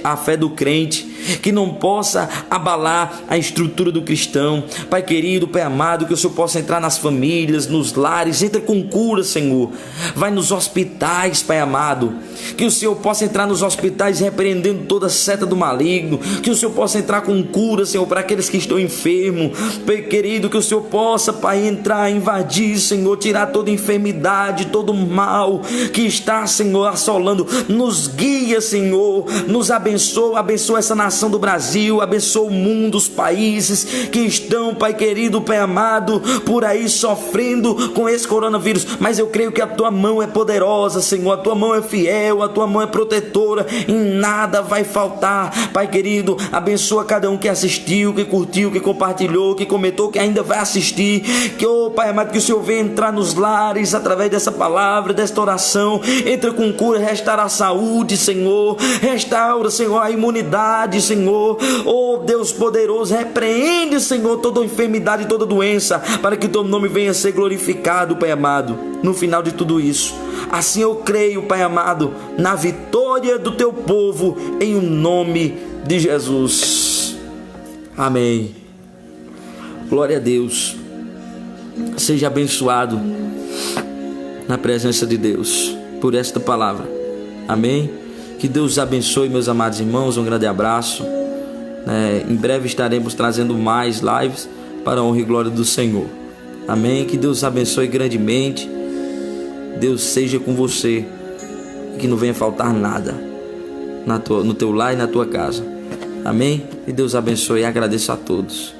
a fé do crente, que não possa abalar a estrutura do cristão. Pai querido, Pai amado, que o Senhor possa entrar nas famílias, nos lares, entra com cura, Senhor. Vai nos hospitais, Pai amado, que o Senhor possa entrar nos hospitais repreendendo toda seta do maligno, que o Senhor possa entrar com cura, Senhor, para aqueles que estão enfermos. Pai querido, que o Senhor possa, Pai, entrar, invadir, Senhor, tirar toda enfermidade, todo mal que está, Senhor, assolando. Nos guia, Senhor, nos abençoa, abençoa essa nação do Brasil, abençoa o mundo, os países que estão, Pai querido, Pai amado, por aí sofrendo com esse coronavírus, mas eu creio que a tua mão é poderosa, Senhor, a tua mão é fiel, a tua mão é protetora, e nada vai faltar, lar. Pai querido, abençoa cada um que assistiu, que curtiu, que compartilhou, que comentou, que ainda vai assistir. Que, Pai amado, que o Senhor venha entrar nos lares através dessa palavra, desta oração. Entra com cura, restaura a saúde, Senhor. Restaura, Senhor, a imunidade, Senhor. Deus poderoso, repreende, Senhor, toda enfermidade, toda doença, para que o teu nome venha a ser glorificado, Pai amado, no final de tudo isso. Assim eu creio, Pai amado, na vitória do teu povo, em o nome de Jesus. Amém. Glória a Deus. Seja abençoado na presença de Deus por esta palavra. Amém. Que Deus os abençoe, meus amados irmãos. Um grande abraço. Em breve estaremos trazendo mais lives para a honra e glória do Senhor. Amém. Que Deus os abençoe grandemente. Deus seja com você e que não venha faltar nada no teu lar e na tua casa. Amém. Que Deus abençoe e agradeço a todos.